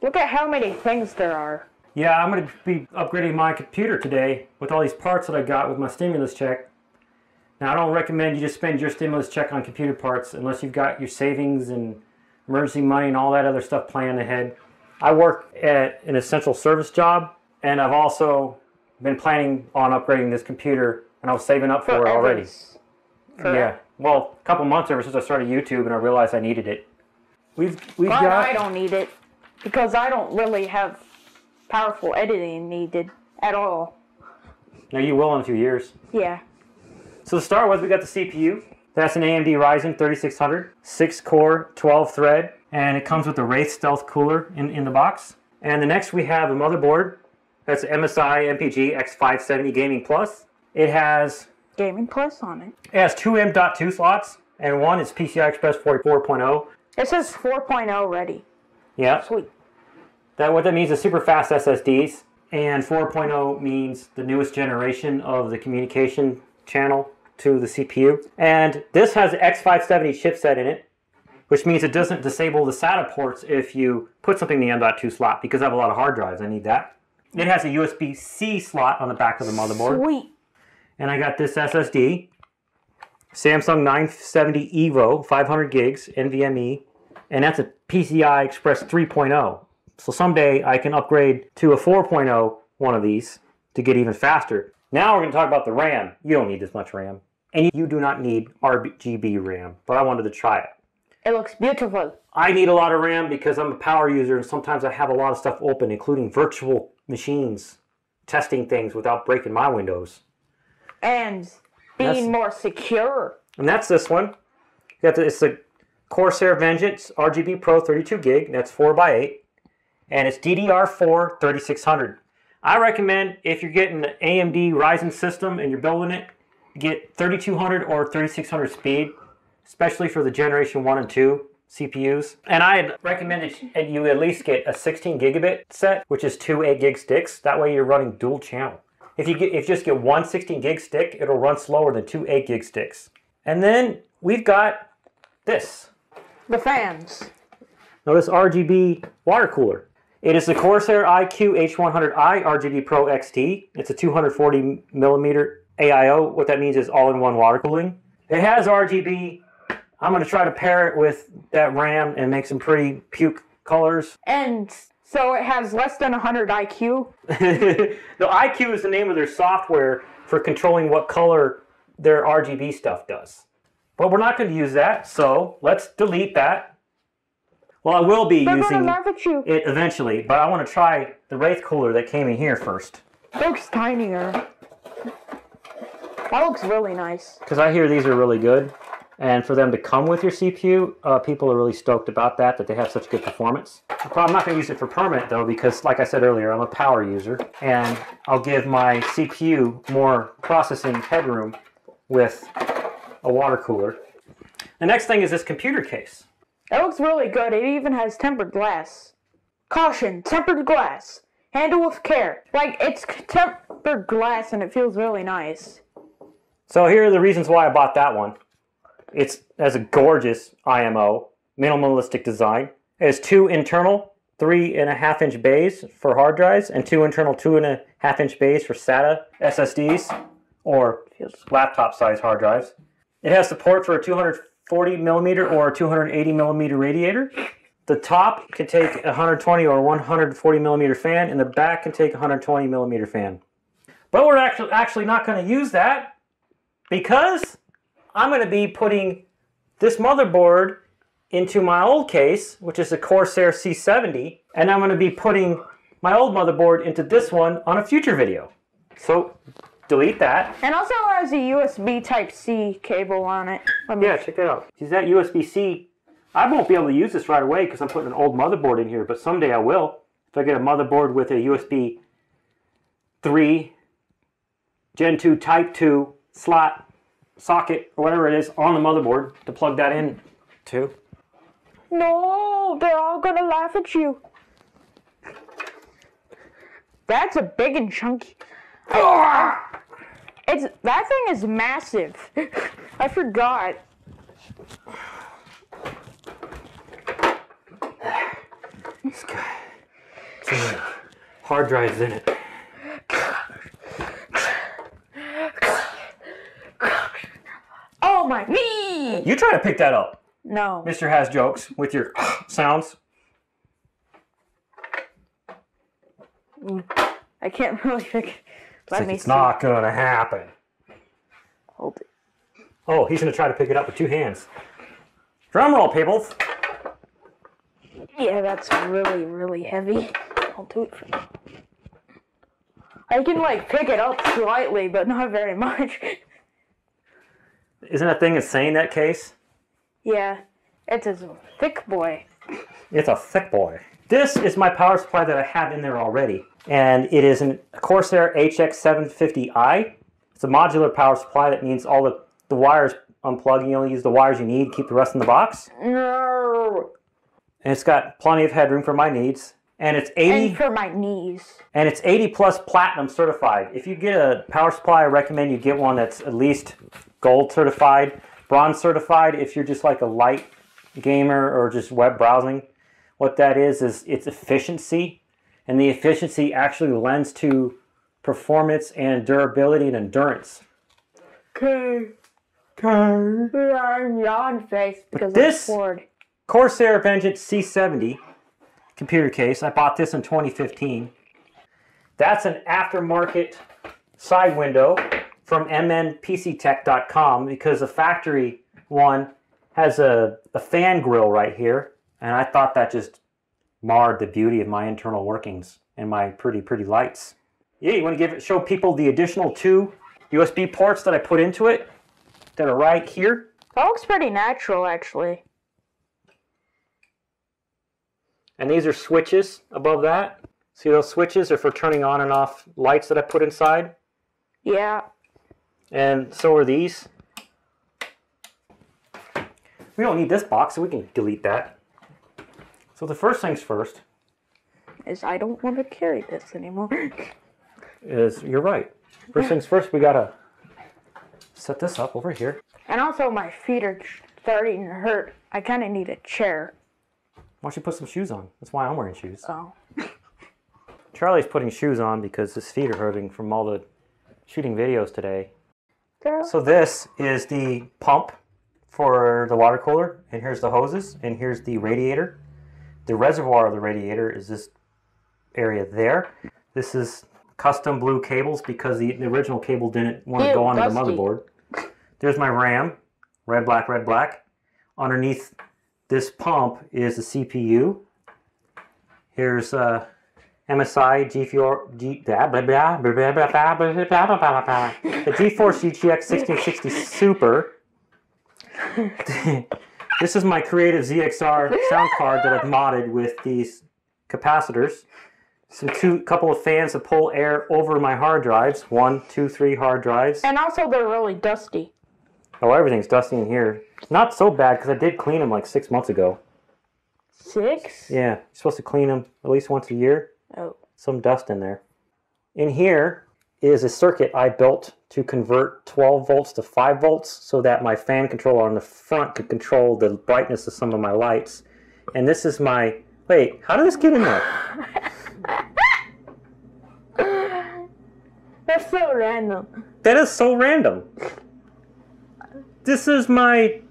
Look at how many things there are. Yeah, I'm going to be upgrading my computer today with all these parts that I got with my stimulus check. Now, I don't recommend you just spend your stimulus check on computer parts unless you've got your savings and emergency money and all that other stuff planned ahead. I work at an essential service job, and I've also been planning on upgrading this computer, and I was saving up for it already. Yeah, well, a couple months ever since I started YouTube, and I realized I needed it. We've got. I don't need it because I don't really have powerful editing needed at all. No, you will in a few years. Yeah. So to start with, we got the CPU. That's an AMD Ryzen 3600, 6-core, 12-thread, and it comes with the Wraith Stealth cooler in the box. And the next we have a motherboard. That's MSI MPG X570 Gaming Plus. It has Gaming Plus on it. It has two M.2 slots, and one is PCI Express 4.0. It says 4.0 ready. Yeah. Sweet. What that means is super fast SSDs, and 4.0 means the newest generation of the communication channel to the CPU. And this has the X570 chipset in it, which means it doesn't disable the SATA ports if you put something in the M.2 slot, because I have a lot of hard drives. I need that. It has a USB-C slot on the back of the motherboard. Sweet. And I got this SSD, Samsung 970 EVO, 500 gigs, NVMe, and that's a PCI Express 3.0. So someday I can upgrade to a 4.0 one of these to get even faster. Now we're going to talk about the RAM. You don't need this much RAM. And you do not need RGB RAM, but I wanted to try it. It looks beautiful. I need a lot of RAM because I'm a power user, and sometimes I have a lot of stuff open, including virtual machines, testing things without breaking my windows. And being more secure. And that's this one. It's the Corsair Vengeance RGB Pro 32 gig. That's 4x8. And it's DDR4 3600. I recommend if you're getting an AMD Ryzen system and you're building it, get 3200 or 3600 speed, especially for the Generation 1 and 2 CPUs. And I'd recommend that you at least get a 16 gigabit set, which is two 8 gig sticks. That way you're running dual channel. If you just get one 16 gig stick, it'll run slower than two 8 gig sticks. And then we've got this. The fans. Now this RGB water cooler. It is the Corsair iQ H100i RGB Pro XT. It's a 240 millimeter AIO. What that means is all-in-one water cooling. It has RGB. I'm going to try to pair it with that RAM and make some pretty puke colors. And so it has less than 100 IQ? The IQ is the name of their software for controlling what color their RGB stuff does. But we're not going to use that, so let's delete that. Well, I will be using it eventually, but I want to try the Wraith cooler that came in here first. It looks tinier. That looks really nice. Because I hear these are really good. And for them to come with your CPU, people are really stoked about that they have such good performance. I'm not going to use it for permanent, though, because, like I said earlier, I'm a power user. And I'll give my CPU more processing headroom with a water cooler. The next thing is this computer case. It looks really good. It even has tempered glass. Caution, tempered glass. Handle with care. Like, it's tempered glass and it feels really nice. So here are the reasons why I bought that one. It has a gorgeous IMO, minimalistic design. It has two internal 3.5-inch bays for hard drives and two internal 2.5-inch bays for SATA SSDs or laptop-sized hard drives. It has support for a 240 millimeter or a 280 millimeter radiator. The top can take a 120 or 140 millimeter fan, and the back can take a 120 millimeter fan. But we're actually not going to use that because I'm going to be putting this motherboard into my old case, which is a Corsair C70, and I'm going to be putting my old motherboard into this one on a future video. So delete that. And also has a USB Type-C cable on it. Yeah, check that out. See that USB-C? I won't be able to use this right away because I'm putting an old motherboard in here, but someday I will. If I get a motherboard with a USB 3 Gen 2 Type 2 slot socket or whatever it is on the motherboard to plug that in to. No, they're all gonna laugh at you. That's a big and chunky. That thing is massive. I forgot. Hard drives in it. Oh my knee! You try to pick that up. No. Mr. Has Jokes with your sounds. I can't really pick it. It's not gonna happen. Hold it. Oh, he's gonna try to pick it up with two hands. Drum roll, people. Yeah, that's really, really heavy. I'll do it for you. I can like pick it up slightly, but not very much. Isn't that thing insane, that case? Yeah, it's a thick boy. It's a thick boy. This is my power supply that I have in there already. And it is a Corsair HX750i. It's a modular power supply. That means all the wires unplug. You only use the wires you need, keep the rest in the box. No. And it's got plenty of headroom for my needs. And it's 80 and for my knees. And it's 80 plus platinum certified. If you get a power supply, I recommend you get one that's at least gold certified, bronze certified if you're just like a light gamer or just web browsing. What that is it's efficiency, and the efficiency actually lends to performance and durability and endurance. I'm yawn face because this I'm bored. Corsair Vengeance C70 computer case, I bought this in 2015. That's an aftermarket side window from mnpctech.com because the factory one has a fan grill right here, and I thought that just marred the beauty of my internal workings and my pretty lights. Yeah, you want to show people the additional 2 USB ports that I put into it that are right here? That looks pretty natural, actually. And these are switches above that. See those switches are for turning on and off lights that I put inside? Yeah. And so are these. We don't need this box, so we can delete that. So the first things first is I don't want to carry this anymore. You're right. First things first, we gotta set this up over here. And also my feet are starting to hurt. I kind of need a chair. Why don't you put some shoes on? That's why I'm wearing shoes. Oh. Charlie's putting shoes on because his feet are hurting from all the shooting videos today. Girl. So this is the pump for the water cooler, and here's the hoses, and here's the radiator. The reservoir of the radiator is this area there. This is custom blue cables because the original cable didn't want to go onto the motherboard. There's my RAM, red, black, red, black. Underneath this pump is the CPU. Here's MSI GeForce GTX 1660 Super. This is my Creative ZXR sound card that I've modded with these capacitors. Couple of fans to pull air over my hard drives. 1, 2, 3 hard drives. And also they're really dusty. Oh, everything's dusty in here. Not so bad because I did clean them like 6 months ago. 6? Yeah, you're supposed to clean them at least once a year. Oh. Some dust in there. In here is a circuit I built to convert 12 volts to 5 volts so that my fan controller on the front could control the brightness of some of my lights. And this is my... Wait, how did this get in there? That's so random. That is so random. This is my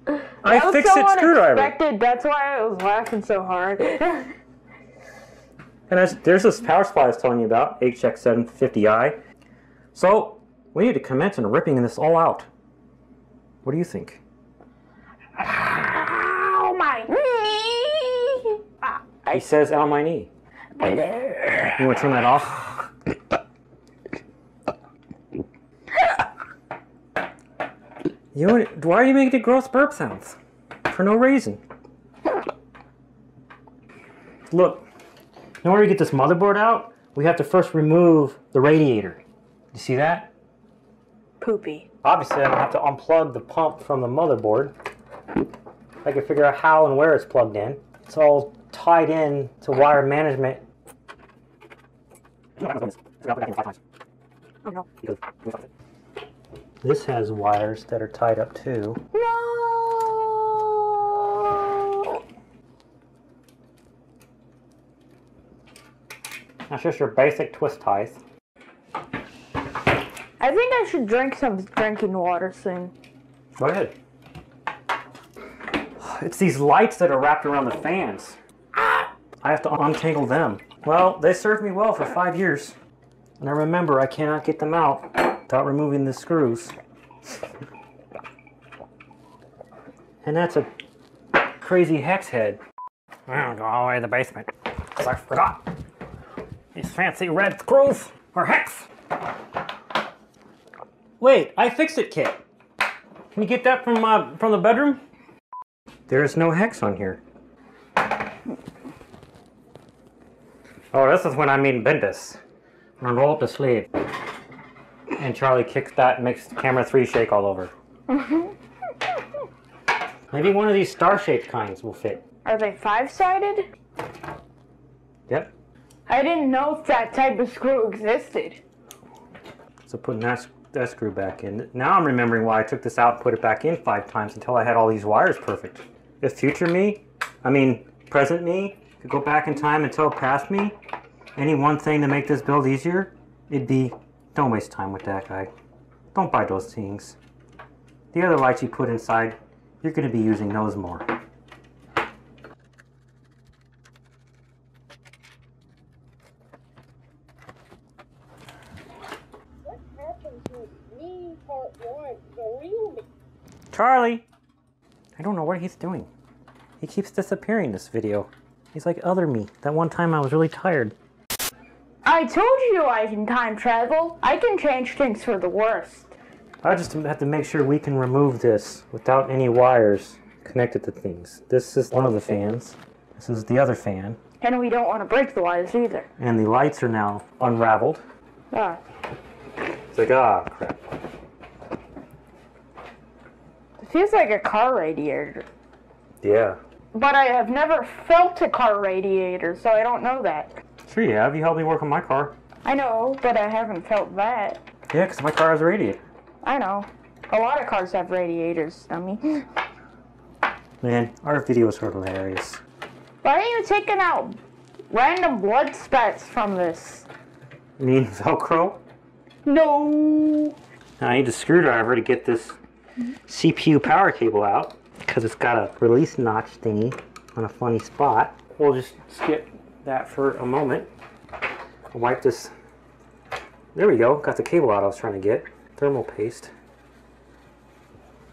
Ifixit screwdriver. That's why I was laughing so hard. And there's this power supply I was telling you about, HX750i. So, we need to commence on ripping this all out. What do you think? Ow, my knee! He says, ow, my knee. You want to turn that off? Why are you making gross burp sounds? For no reason. Look. In order to get this motherboard out, we have to first remove the radiator. You see that? Poopy. Obviously, I'm going to have to unplug the pump from the motherboard. I can figure out how and where it's plugged in. It's all tied in to wire management. Oh no. This has wires that are tied up too. No! That's just your basic twist ties. I think I should drink some drinking water soon. Go ahead. It's these lights that are wrapped around the fans. I have to untangle them. Well, they served me well for 5 years. And I remember I cannot get them out without removing the screws. And that's a crazy hex head. I'm gonna go all the way to the basement, because I forgot. These fancy red screws are hex. Wait, Ifixit kit. Can you get that from the bedroom? There's no hex on here. Oh, this is when I mean Bendis. Roll up the sleeve. And Charlie kicks that and makes camera 3 shake all over. Maybe one of these star-shaped kinds will fit. Are they 5-sided? Yep. I didn't know if that type of screw existed. So putting that screw back in. Now I'm remembering why I took this out and put it back in 5 times until I had all these wires perfect. If future me, present me, could go back in time and tell past me any one thing to make this build easier, it'd be, don't waste time with that guy. Don't buy those things. The other lights you put inside, you're going to be using those more. What happened to me part 1, the real me? Charlie! I don't know what he's doing. He keeps disappearing this video. He's like other me. That one time I was really tired. I told you I can time travel. I can change things for the worst. I just have to make sure we can remove this without any wires connected to things. This is one of the fans. This is the other fan. And we don't want to break the wires either. And the lights are now unraveled. Ah. It's like, ah, crap. It feels like a car radiator. Yeah. But I have never felt a car radiator, so I don't know that. Sure you have. You helped me work on my car. I know, but I haven't felt that. Yeah, because my car has a radiator. I know. A lot of cars have radiators, dummy. Man, our videos are hilarious. Why are you taking out random blood spats from this? You mean Velcro? No. Now I need a screwdriver to get this CPU power cable out, because it's got a release notch thingy on a funny spot. We'll just skip that for a moment. I'll wipe this. There we go. Got the cable out I was trying to get. Thermal paste.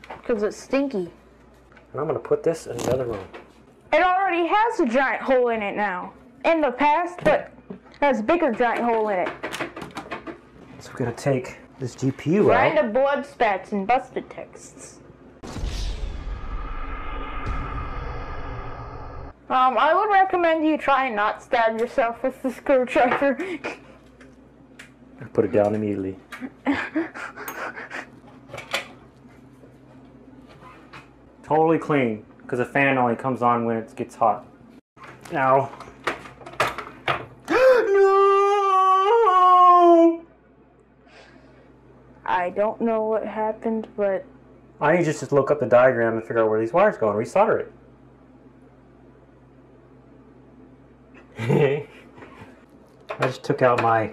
Because it's stinky. And I'm going to put this in the other room. It already has a giant hole in it now. In the past, but has a bigger giant hole in it. So we're going to take this GPU out. Random blood spats and busted texts. I would recommend you try and not stab yourself with the screwdriver. I put it down immediately. Totally clean, because the fan only comes on when it gets hot. Now. No! I don't know what happened, but... I need you to just look up the diagram and figure out where these wires go and resolder it. I just took out my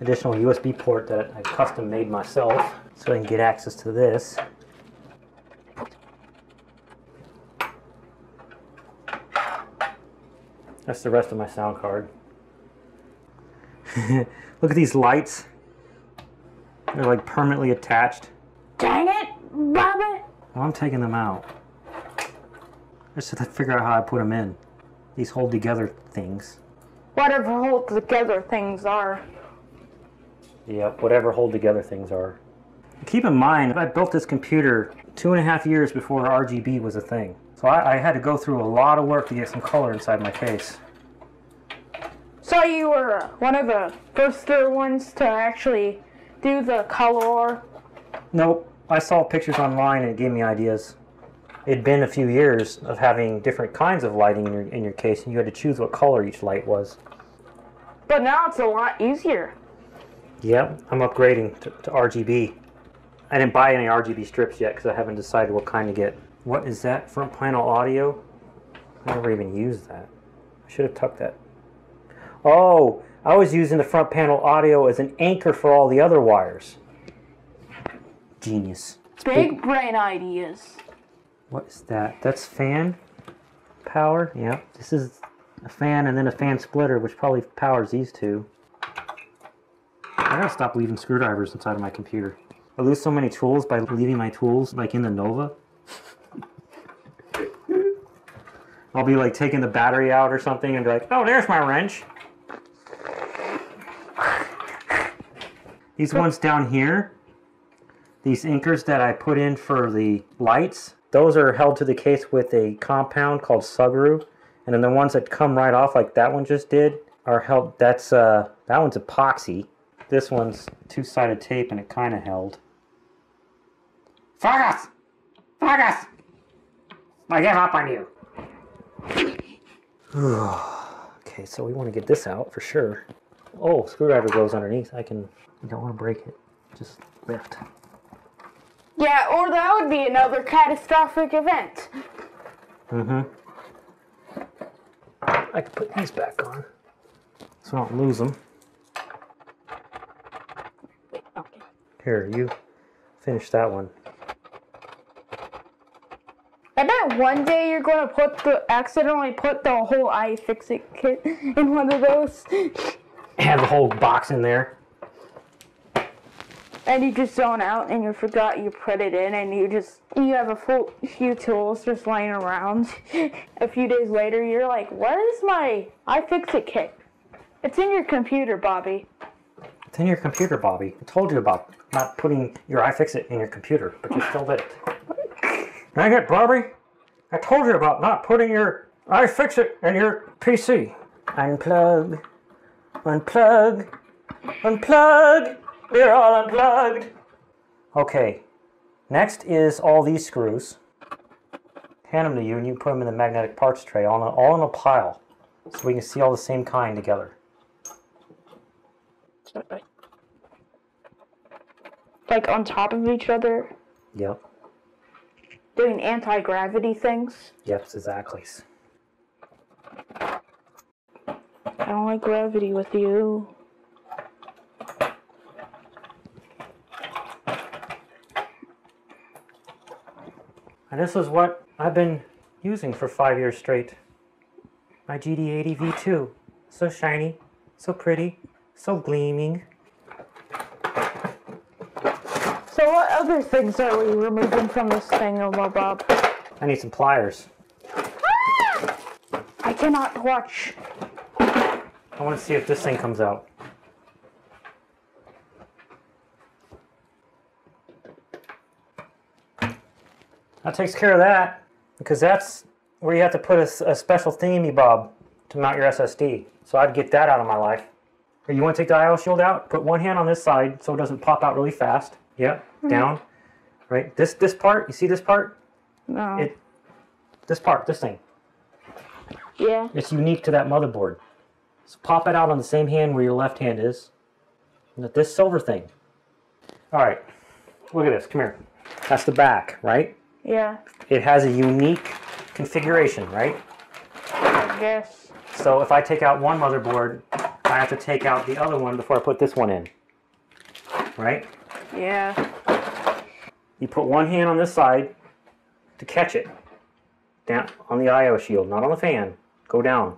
additional USB port that I custom made myself so I can get access to this. That's the rest of my sound card. Look at these lights. They're like permanently attached. Dang it, Bobby! Well, I'm taking them out. I just have to figure out how I put them in. These hold together things. Whatever hold together things are. Yep, whatever hold together things are. Keep in mind, I built this computer 2.5 years before RGB was a thing. So I had to go through a lot of work to get some color inside my case. So you were one of the first ones to actually do the color? Nope, I saw pictures online and it gave me ideas. It'd been a few years of having different kinds of lighting in your case, and you had to choose what color each light was. But now it's a lot easier. Yep, I'm upgrading to RGB. I didn't buy any RGB strips yet because I haven't decided what kind to get. What is that? Front panel audio? I never even used that. I should have tucked that. Oh, I was using the front panel audio as an anchor for all the other wires. Genius. Big brain ideas. What is that? That's fan power? Yeah. This is a fan and then a fan splitter, which probably powers these two. I gotta stop leaving screwdrivers inside of my computer. I lose so many tools by leaving my tools like in the Nova. I'll be like taking the battery out or something and be like, oh, there's my wrench. These ones down here, these anchors that I put in for the lights, those are held to the case with a compound called Sugru. And then the ones that come right off, like that one just did, are held. That one's epoxy. This one's two-sided tape, and it kind of held. Focus! Focus! I give up on you. Okay, so we want to get this out for sure. Oh, screwdriver goes underneath. You don't want to break it. Just lift. Yeah, or that would be another catastrophic event. Mm-hmm. I can put these back on so I don't lose them. Okay. Here, you finish that one. I bet one day you're going to accidentally put the whole Ifixit kit in one of those. Have the whole box in there. And you just zone out and you forgot you put it in and you have a few tools just laying around. A few days later you're like, where is my Ifixit kit? It's in your computer, Bobby. It's in your computer, Bobby. I told you about not putting your Ifixit in your computer, but you still did it. Dang it, Bobby. I told you about not putting your Ifixit in your PC. Unplug. Unplug. Unplug. We're all unplugged. Okay. Next is all these screws. Hand them to you and you put them in the magnetic parts tray all in a pile so we can see all the same kind together. Like on top of each other? Yep. Doing anti-gravity things? Yep, exactly. I don't like gravity with you. And this is what I've been using for 5 years straight. My GD80 V2. So shiny, so pretty, so gleaming. So what other things are we removing from this thing, Bob? I need some pliers. I cannot watch. I want to see if this thing comes out. That takes care of that, because that's where you have to put a special thingy bob to mount your SSD. So I'd get that out of my life. Or you want to take the IO shield out, put one hand on this side so it doesn't pop out really fast. Yep, down. Right, this part, you see this part? No. This thing. Yeah. It's unique to that motherboard. So pop it out on the same hand where your left hand is. And this silver thing. All right, look at this, come here. That's the back, right? Yeah. It has a unique configuration, right? I guess. So if I take out one motherboard, I have to take out the other one before I put this one in. Right? Yeah. You put one hand on this side to catch it. Down on the IO shield, not on the fan. Go down.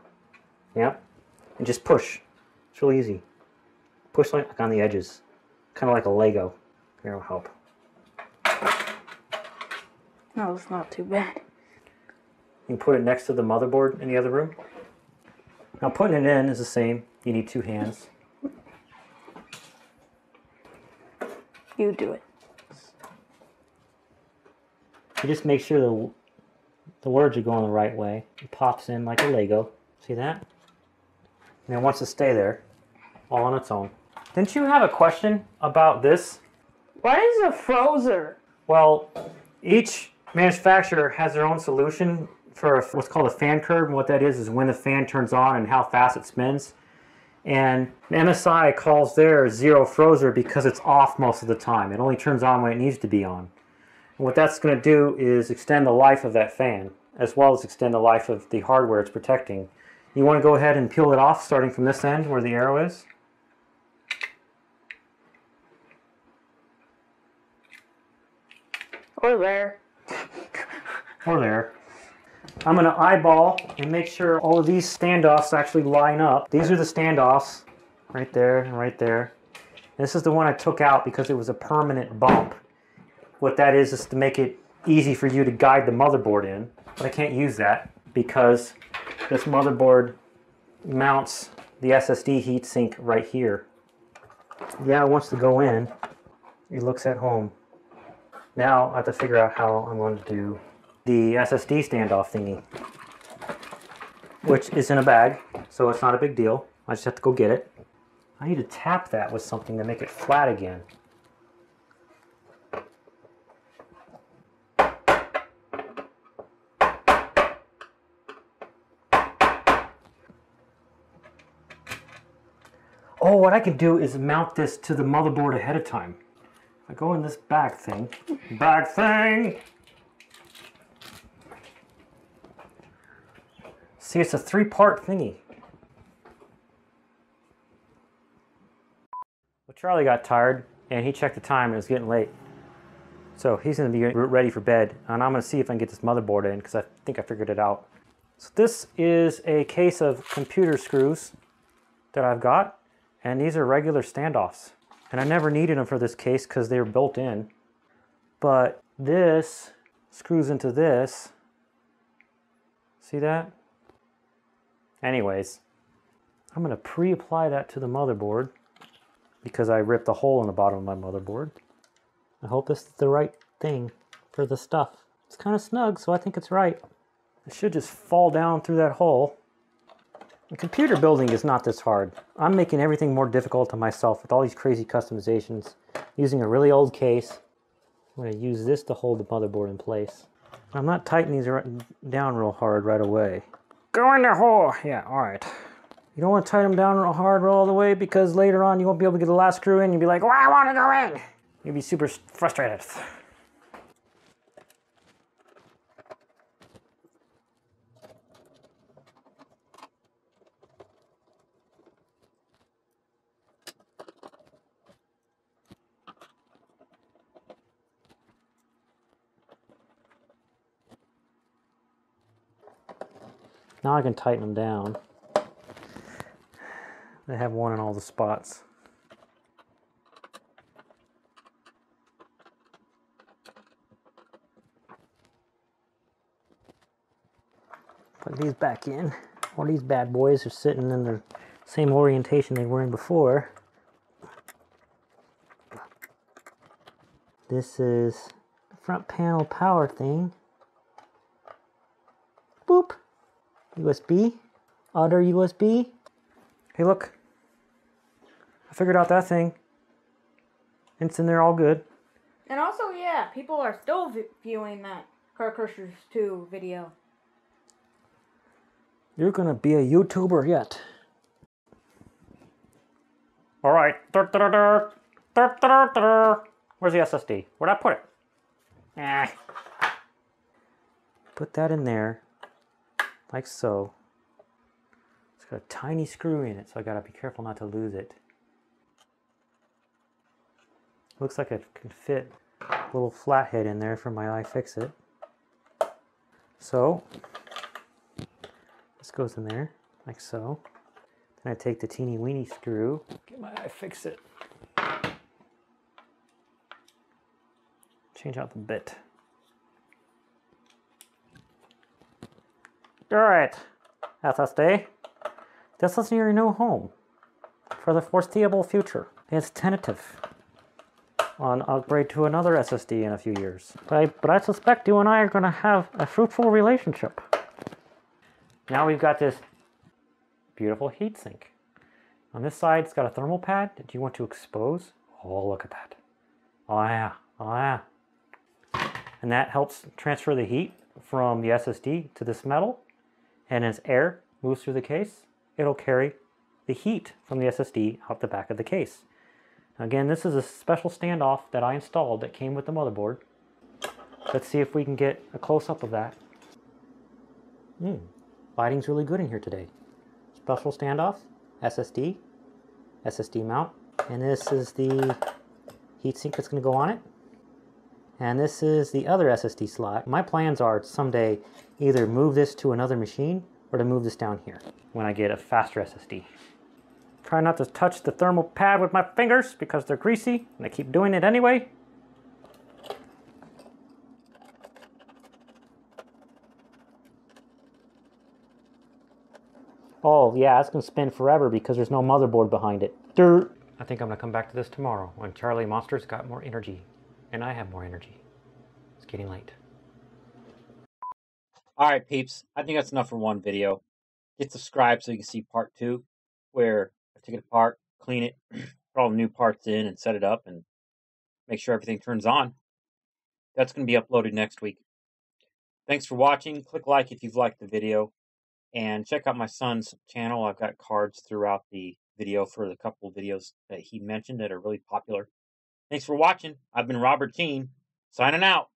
Yep. And just push. It's really easy. Push like on the edges. Kind of like a Lego. Here, it'll help. No, it's not too bad. You can put it next to the motherboard in the other room. Now putting it in is the same. You need two hands. You do it. You just make sure the words are going the right way. It pops in like a Lego. See that? And it wants to stay there, all on its own. Didn't you have a question about this? What is a frozer? Well, each manufacturer has their own solution for what's called a fan curve. And what that is when the fan turns on and how fast it spins. And MSI calls theirs zero frozer because it's off most of the time. It only turns on when it needs to be on. And what that's going to do is extend the life of that fan, as well as extend the life of the hardware it's protecting. You want to go ahead and peel it off starting from this end where the arrow is. Or there. Or there. I'm going to eyeball and make sure all of these standoffs actually line up. These are the standoffs, right there and right there. This is the one I took out because it was a permanent bump. What that is to make it easy for you to guide the motherboard in. But I can't use that because this motherboard mounts the SSD heatsink right here. Yeah, it wants to go in. It looks at home. Now I have to figure out how I'm going to do the SSD standoff thingy, which is in a bag, so it's not a big deal. I just have to go get it. I need to tap that with something to make it flat again. Oh, what I can do is mount this to the motherboard ahead of time. I go in this bag thing. See, it's a 3-part thingy. Well, Charlie got tired and he checked the time and it was getting late. So he's going to be ready for bed, and I'm going to see if I can get this motherboard in because I think I figured it out. So this is a case of computer screws that I've got, and these are regular standoffs. And I never needed them for this case because they were built in. But this screws into this. See that? Anyways, I'm going to pre-apply that to the motherboard because I ripped a hole in the bottom of my motherboard. I hope this is the right thing for the stuff. It's kind of snug, so I think it's right. It should just fall down through that hole. The computer building is not this hard. I'm making everything more difficult to myself with all these crazy customizations, using a really old case. I'm going to use this to hold the motherboard in place. I'm not tightening these down real hard right away. Go in the hole! Yeah, alright. You don't want to tighten them down real hard all the way because later on you won't be able to get the last screw in. You'll be like, well, I want to go in! You'll be super frustrated. Now I can tighten them down. They have one in all the spots. Put these back in. All these bad boys are sitting in the same orientation they were in before. This is the front panel power thing. Boop. USB. Other USB. Hey, look. I figured out that thing. It's in there all good. And also, yeah, people are still viewing that Car Crushers 2 video. You're gonna be a YouTuber yet. Alright. Where's the SSD? Where'd I put it? Put that in there. Like so. It's got a tiny screw in it, so I gotta be careful not to lose it. Looks like it can fit a little flathead in there for my Ifixit. So, this goes in there, like so. Then I take the teeny weeny screw, get my Ifixit. Change out the bit. Alright, SSD. This is your new home for the foreseeable future. It's tentative on upgrade to another SSD in a few years. But I suspect you and I are going to have a fruitful relationship. Now we've got this beautiful heatsink. On this side, it's got a thermal pad that you want to expose. Oh, look at that. Oh yeah, oh yeah. And that helps transfer the heat from the SSD to this metal. And as air moves through the case, it'll carry the heat from the SSD out the back of the case. Again, this is a special standoff that I installed that came with the motherboard. Let's see if we can get a close-up of that. Lighting's really good in here today. special standoff, SSD mount, and this is the heatsink that's going to go on it. And this is the other SSD slot. My plans are to someday either move this to another machine or to move this down here when I get a faster SSD. Try not to touch the thermal pad with my fingers because they're greasy, and I keep doing it anyway. Oh yeah, it's gonna spin forever because there's no motherboard behind it. Dirt! I think I'm gonna come back to this tomorrow when Charlie Monster's got more energy. And I have more energy. It's getting late. Alright peeps, I think that's enough for one video. Get subscribed so you can see part 2, where I take it apart, clean it, put all the new parts in and set it up and make sure everything turns on. That's going to be uploaded next week. Thanks for watching. Click like if you've liked the video. And check out my son's channel. I've got cards throughout the video for the couple of videos that he mentioned that are really popular. Thanks for watching. I've been Robert Jene, signing out.